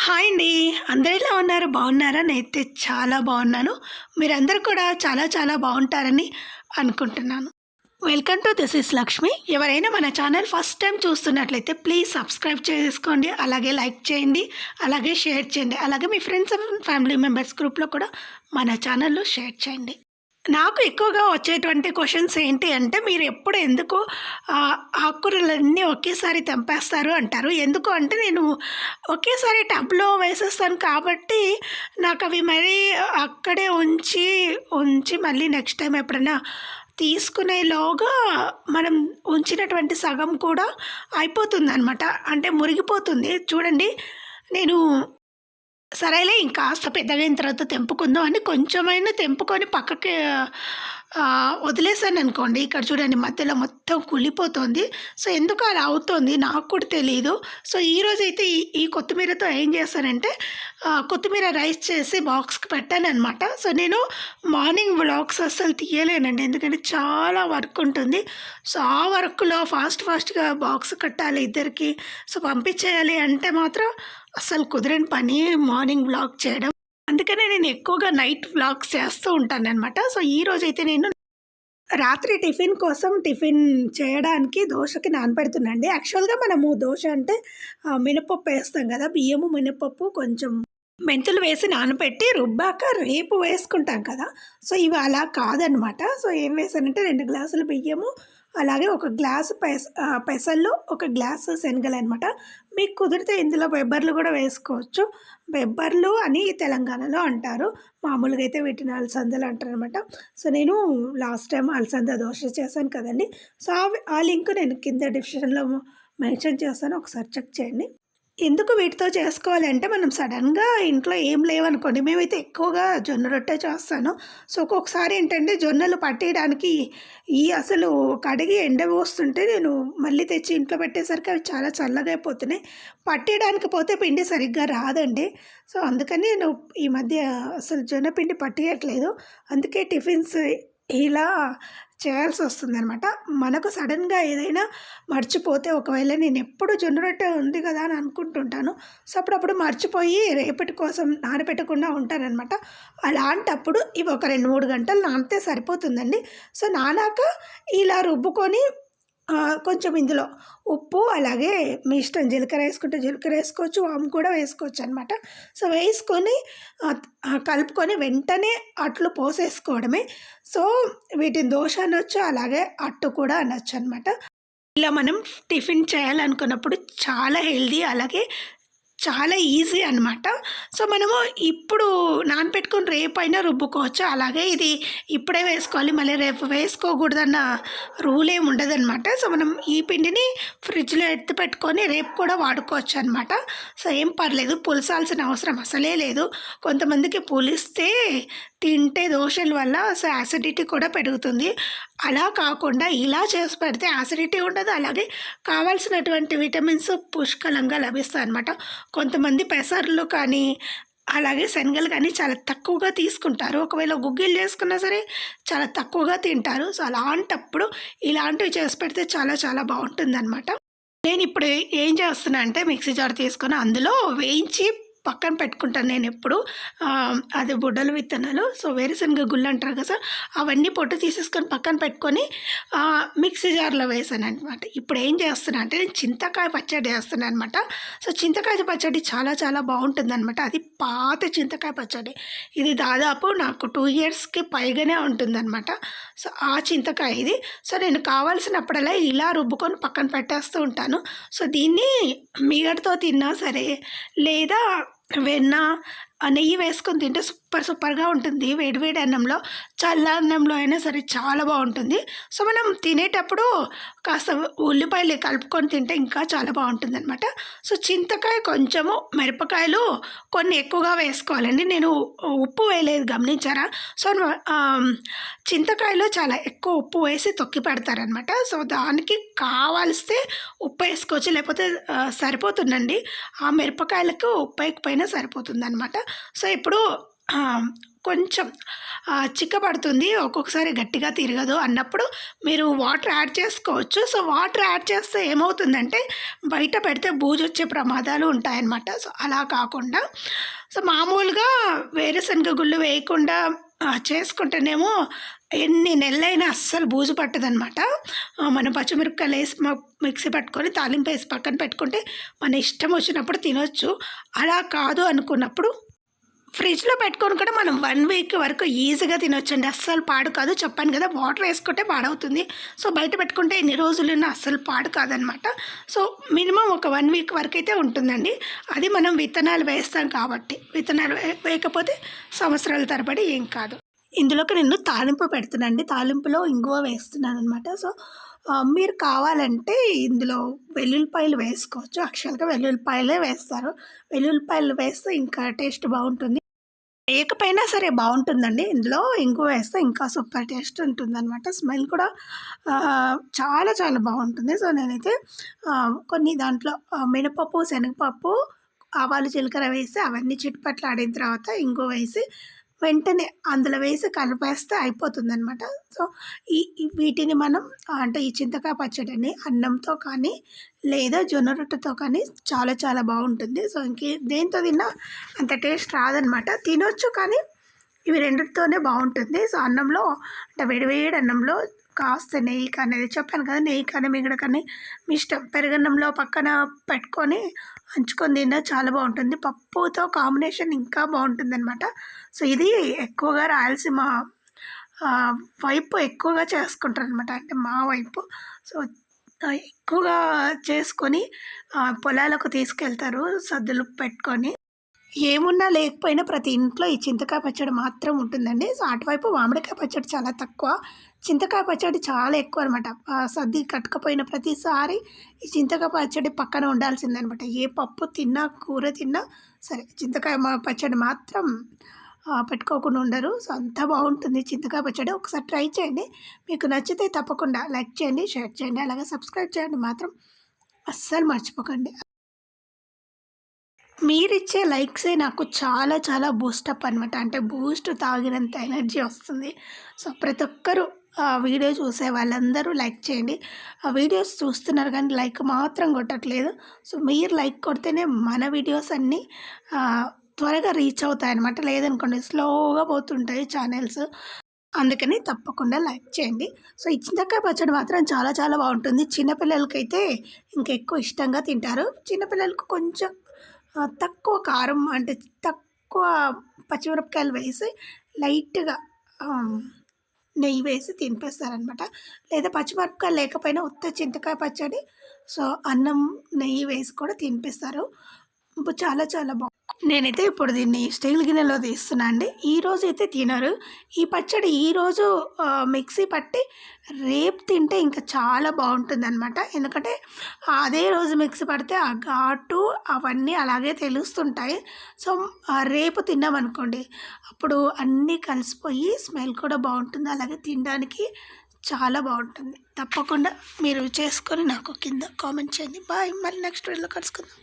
Hi అండి. అందరూ ఎలా ఉన్నారు? బాగున్నారా? నేనైతే చాలా బాగున్నాను. మీరందరూ కూడా చాలా చాలా బాగుంటారని అనుకుంటున్నాను. Welcome to this is Lakshmi. ఎవరైనా మన ఛానల్ ఫస్ట్ టైం చూస్తున్నట్లయితే ప్లీజ్ సబ్స్క్రైబ్ చేసుకోండి. అలాగే లైక్ చేయండి. అలాగే షేర్ చేయండి. అలాగే మీ ఫ్రెండ్స్ అండ్ ఫ్యామిలీ మెంబర్స్ గ్రూప్లో కూడా మన ఛానల్‌లో షేర్ చేయండి. నాకు ఎక్కువగా వచ్చేటువంటి క్వెషన్స్ ఏంటి అంటే, మీరు ఎప్పుడు ఎందుకు ఆకుకూరలన్నీ ఒకేసారి తెంపేస్తారు అంటారు. ఎందుకు అంటే, నేను ఒకేసారి టబ్‌లో వేసేస్తాను కాబట్టి, నాకవి మరీ అక్కడే ఉంచి మళ్ళీ నెక్స్ట్ టైమ్ ఎప్పుడైనా తీసుకునేలోగా మనం ఉంచినటువంటి సగం కూడా అయిపోతుందనమాట. అంటే మురిగిపోతుంది. చూడండి, నేను సరేలే ఇంకాస్త పెద్దగయిన తర్వాత తెంపుకుందాం అని కొంచెమైనా తెంపుకొని పక్కకి వదిలేసాననుకోండి. ఇక్కడ చూడండి మధ్యలో మొత్తం కుళ్ళిపోతోంది. సో, ఎందుకు అలా అవుతోంది నాకు కూడా తెలీదు. సో, ఈరోజైతే ఈ కొత్తిమీరతో ఏం చేశానంటే, కొత్తిమీర రైస్ చేసి బాక్స్‌కి పెట్టాననమాట. సో, నేను మార్నింగ్ వ్లాగ్స్ అస్సలు తీయలేనండి. ఎందుకంటే చాలా వర్క్ ఉంటుంది. సో, ఆ వర్క్‌లో ఫాస్ట్‌గా బాక్స్ కట్టాలి ఇద్దరికి. సో, పంపించేయాలి అంటే మాత్రం అస్సలు కుదరని పని మార్నింగ్ వ్లాగ్ చేయడం. అందుకనే నేను ఎక్కువగా నైట్ వ్లాగ్స్ చేస్తూ ఉంటాననమాట. సో, ఈరోజైతే నేను రాత్రి టిఫిన్ చేయడానికి దోసకి నానబెడుతున్నానండి. యాక్చువల్‌గా మనము దోస అంటే మినపప్పు వేస్తాం కదా! బియ్యము, మినపప్పు, కొంచెం మెంతులు వేసి నానబెట్టి రుబ్బాక రేపు వేసుకుంటాం కదా! సో, ఇవి అలా కాదనమాట. సో, ఏం వేసానంటే 2 గ్లాసులు బియ్యము, అలాగే ఒక గ్లాసు పెసలు, ఒక గ్లాసు శనగలనమాట. మీకు కుదిరితే ఇందులో బెబ్బర్లు కూడా వేసుకోవచ్చు. బెబ్బర్లు అని తెలంగాణలో అంటారు. మామూలుగా అయితే వీటిని అలసందలు అంటారనమాట. సో, నేను లాస్ట్ టైం అలసంద దోస చేశాను కదండీ! సో, ఆ లింక్ నేను కింద డిస్క్రిప్షన్‌లో మెన్షన్ చేస్తాను. ఒకసారి చెక్ చేయండి. ఎందుకు వీటితో చేసుకోవాలి అంటే, మనం సడన్‌గా ఇంట్లో ఏం లేవనుకోండి, మేమైతే ఎక్కువగా జొన్న రొట్టె చేస్తాను. సో, ఒక్కొక్కసారి ఏంటంటే జొన్నలు పట్టేయడానికి అసలు కడిగి ఎండబోస్తుంటే నేను మళ్ళీ తెచ్చి ఇంట్లో పెట్టేసరికి అవి చాలా చల్లగా అయిపోతున్నాయి. పట్టేయడానికి పోతే పిండి సరిగ్గా రాదండి. సో, అందుకని నేను ఈ మధ్య అసలు జొన్న పిండి పట్టియట్లేదు. అందుకే టిఫిన్స్ ఇలా చేయాల్సొస్తుందనమాట. మనకు సడన్‌గా ఏదైనా మర్చిపోతే, ఒకవేళ నేనెప్పుడు జొన్న రొట్టె ఉంది కదా అని అనుకుంటుంటాను. సో, అప్పుడప్పుడు మర్చిపోయి రేపటి కోసం నానబెట్టకుండా ఉంటాననమాట. అలాంటప్పుడు ఇవి ఒక 2, 3 గంటలు నానితే సరిపోతుందండి. సో, నానాక ఇలా రుబ్బుకొని కొంచెం ఇందులో ఉప్పు, అలాగే మీ ఇష్టం, జీలకర్ర వేసుకుంటే జీలకర్ర వేసుకోవచ్చు, వాము కూడా వేసుకోవచ్చనమాట. సో, వేసుకొని కలుపుకొని వెంటనే అట్లు పోసేసుకోవడమే. సో, వీటిని దోస అనొచ్చు, అలాగే అట్టు కూడా అనొచ్చనమాట. ఇలా మనం టిఫిన్ చేయాలనుకున్నప్పుడు చాలా హెల్తీ, అలాగే చాలా ఈజీ అనమాట. సో, మనము ఇప్పుడు నానపెట్టుకొని రేపైనా రుబ్బుకోవచ్చు. అలాగే ఇది ఇప్పుడే వేసుకోవాలి, మళ్ళీ రేపు వేసుకోకూడదన్న రూల్ ఏమి ఉండదనమాట. సో, మనం ఈ పిండిని ఫ్రిడ్జ్‌లో ఎత్తి పెట్టుకొని రేపు కూడా వాడుకోవచ్చు అనమాట. సో, ఏం పర్లేదు, పులసాల్సిన అవసరం అసలే లేదు. కొంతమందికి పులిస్తే తింటే దోసల వల్ల యాసిడిటీ కూడా పెరుగుతుంది. అలా కాకుండా ఇలా చేసి పెడితే యాసిడిటీ ఉండదు, అలాగే కావాల్సినటువంటి విటమిన్స్ పుష్కలంగా లభిస్తాయన్నమాట. కొంతమంది పెసర్లు కానీ, అలాగే శనగలు కానీ చాలా తక్కువగా తీసుకుంటారు. ఒకవేళ గుగ్గిళ్ళు చేసుకున్నా సరే చాలా తక్కువగా తింటారు. సో, అలాంటప్పుడు ఇలాంటివి చేసి పెడితే చాలా చాలా బాగుంటుందన్నమాట. నేనిప్పుడు ఏం చేస్తున్నా అంటే, మిక్సీ జార్ తీసుకొని అందులో వేయించి పక్కన పెట్టుకుంటాను నేనెప్పుడు. అది బుడ్డల విత్తనాలు. సో, వేరుశనగ గుళ్ళు అంటారు కదా! అవన్నీ పొట్టు తీసేసుకొని పక్కన పెట్టుకొని మిక్సీ జార్‌లో వేసాననమాట. ఇప్పుడు ఏం చేస్తున్నా అంటే, నేను చింతకాయ పచ్చడి చేస్తున్నాను అనమాట. సో, చింతకాయ పచ్చడి చాలా చాలా బాగుంటుందనమాట. అది పాత చింతకాయ పచ్చడి. ఇది దాదాపు నాకు 2 ఇయర్స్‌కి పైగానే ఉంటుందనమాట. సో, ఆ చింతకాయ ఇది. సో, నేను కావాల్సినప్పుడల్లా ఇలా రుబ్బుకొని పక్కన పెట్టేస్తూ ఉంటాను. సో, దీన్ని మీగడతో తిన్నా సరే, లేదా వెన్న, నెయ్యి వేసుకొని తింటే సూపర్‌గా ఉంటుంది. వేడి వేడి అన్నంలో, చల్లన్నంలో అయినా సరే చాలా బాగుంటుంది. సో, మనం తినేటప్పుడు కాస్త ఉల్లిపాయలు కలుపుకొని తింటే ఇంకా చాలా బాగుంటుందనమాట. సో, చింతకాయ కొంచెము, మిరపకాయలు కొన్ని ఎక్కువగా వేసుకోవాలండి. నేను ఉప్పు వేయలేదు, గమనించారా? సో, చింతకాయలో చాలా ఎక్కువ ఉప్పు వేసి తొక్కి పెడతారనమాట. సో, దానికి కావాల్స్తే ఉప్పు వేసుకోవచ్చు, లేకపోతే సరిపోతుందండి. ఆ మిరపకాయలకు ఉప్పు వేయకపోయినా సరిపోతుందనమాట. సో, ఇప్పుడు ఆ! కొంచెం చిక్కబడుతుంది. ఒక్కొక్కసారి గట్టిగా తిరగదు అన్నప్పుడు మీరు వాటర్ యాడ్ చేసుకోవచ్చు. సో, వాటర్ యాడ్ చేస్తే ఏమవుతుందంటే బయట పెడితే బూజొచ్చే ప్రమాదాలు ఉంటాయన్నమాట. సో, అలా కాకుండా మామూలుగా వేరుశనగ గుళ్ళు వేయకుండా చేసుకుంటేనేమో ఎన్ని నెలలైనా అస్సలు బూజు పట్టదనమాట. మనం పచ్చిమిరపకాయలేసి మిక్సీ పట్టుకొని తాలింపేసి పక్కన పెట్టుకుంటే మన ఇష్టం వచ్చినప్పుడు తినొచ్చు. అలా కాదు అనుకున్నప్పుడు ఫ్రిడ్జ్‌లో పెట్టుకొని కూడా మనం 1 వీక్ వరకు ఈజీగా తినొచ్చండి. అస్సలు పాడు కాదు. చెప్పాను కదా! వాటర్ ఏసుకుంటే పాడవుతుంది. సో, బయట పెట్టుకుంటే ఎన్ని రోజులున్నా అస్సలు పాడు కాదనమాట. సో, మినిమమ్ ఒక 1 వీక్ వరకైతే ఉంటుందండి. అది మనం విత్తనాలు వేస్తాం కాబట్టి. విత్తనాలు వేయకపోతే సంవత్సరాల తరబడి ఏం కాదు. ఇందులోకి నేను తాలింపు పెడుతున్నానండి. తాలింపులో ఇంగువ వేస్తున్నాననమాట. సో, మీరు కావాలంటే ఇందులో వెల్లుల్లిపాయలు వేసుకోవచ్చు. యాక్చువల్‌గా వెల్లుల్లిపాయలే వేస్తారు. వెల్లుల్లిపాయలు వేస్తే ఇంకా టేస్ట్ బావుంటుంది. వేయకపోయినా సరే బావుంటుందండి. ఇందులో ఇంగువ వేస్తే ఇంకా సూపర్ టేస్ట్ ఉంటుందనమాట. స్మెల్ కూడా చాలా చాలా బావుంటుంది. సో, నేనైతే కొన్ని దాంట్లో మినపప్పు, శనగపప్పు, ఆవాలు, జీలకర్ర వేసి అవన్నీ చిటపటలాడిన తర్వాత ఇంగువ వేసి వెంటనే అందులో వేసి కలిపేస్తే అయిపోతుందనమాట. సో, వీటిని మనం అంటే ఈ చింతకాయ పచ్చడిని అన్నంతో కానీ, లేదా జొన్న రొట్టెతో కానీ చాలా చాలా బావుంటుంది. సో, దేనితో తిన్నా అంత టేస్ట్ రాదనమాట. తినొచ్చు కానీ ఇవి రెండిటితోనే బావుంటుంది. సో, అన్నంలో అంటే వేడి వేడి అన్నంలో కాస్త నెయ్యి కానీ చెప్పాను కదా! నెయ్యి కానీ, మిగడ కానీ మీ ఇష్టం. పెరుగన్నంలో పక్కన పెట్టుకొని అంచుకొని తిన్నా చాలా బావుంటుంది. పప్పుతో కాంబినేషన్ ఇంకా బావుంటుందనమాట. సో, ఇది ఎక్కువగా రాయలసీమ వైపు ఎక్కువగా చేసుకుంటారనమాట. అంటే మా వైపు. సో, ఎక్కువగా చేసుకొని పొలాలకు తీసుకెళ్తారు సద్దులు పెట్టుకొని. ఏమున్నా లేకపోయినా ప్రతి ఇంట్లో ఈ చింతకాయ పచ్చడి మాత్రం ఉంటుందండి. సో, అటువైపు మామిడికాయ పచ్చడి చాలా తక్కువ. చింతకాయ పచ్చడి చాలా ఎక్కువనమాట. సద్ది కట్టుకపోయిన ప్రతిసారి ఈ చింతకాయ పచ్చడి పక్కన ఉండాల్సిందనమాట. ఏ పప్పు తిన్నా, కూర తిన్నా సరే చింతకాయ పచ్చడి మాత్రం పెట్టుకోకుండా ఉండరు. సో, అంత బావుంటుంది చింతకాయ పచ్చడి. ఒకసారి ట్రై చేయండి. మీకు నచ్చితే తప్పకుండా లైక్ చేయండి, షేర్ చేయండి, అలాగే సబ్స్క్రైబ్ చేయండి మాత్రం అస్సలు మర్చిపోకండి. మీరిచ్చే లైక్సే నాకు చాలా చాలా బూస్టప్ అనమాట. అంటే బూస్ట్ తాగినంత ఎనర్జీ వస్తుంది. సో, ప్రతి ఒక్కరు వీడియో చూసే వాళ్ళందరూ లైక్ చేయండి. వీడియోస్ చూస్తున్నారు కానీ లైక్ మాత్రం కొట్టట్లేదు. సో, మీరు లైక్ కొడితేనే మన వీడియోస్ అన్నీ త్వరగా రీచ్ అవుతాయన్నమాట. లేదనుకోండి స్లోగా పోతుంటాయి ఛానెల్స్. అందుకని తప్పకుండా లైక్ చేయండి. సో, ఈ చింతకాయ పచ్చడి మాత్రం చాలా చాలా బావుంటుంది. చిన్నపిల్లలకైతే ఇంకెక్కువ ఇష్టంగా తింటారు. చిన్నపిల్లలకు కొంచెం తక్కువ కారం అంటే తక్కువ పచ్చిమిరపకాయలు వేసి లైట్‌గా నెయ్యి వేసి తినిపిస్తారనమాట. లేదా పచ్చిమిరపకాయలు లేకపోయినా ఉత్త చింతకాయ పచ్చడి, సో, అన్నం, నెయ్యి వేసి కూడా తినిపిస్తారు. చాలా చాలా నేనైతే ఇప్పుడు దీన్ని స్టీల్ గిన్నెలో తీస్తున్నా అండి. ఈరోజైతే తినరు. ఈ పచ్చడి ఈరోజు మిక్సీ పట్టి రేపు తింటే ఇంకా చాలా బావుంటుందనమాట. ఎందుకంటే అదే రోజు మిక్సీ పడితే ఆ ఘాటు అవన్నీ అలాగే తెలుస్తుంటాయి. సో, రేపు తిన్నామనుకోండి అప్పుడు అన్నీ కలిసిపోయి స్మెల్ కూడా బావుంటుంది. అలాగే తినడానికి చాలా బావుంటుంది. తప్పకుండా మీరు చేసుకొని నాకు కింద కామెంట్ చేయండి. బాయ్. మళ్ళీ నెక్స్ట్ వీడియోలో కలుసుకుందాం.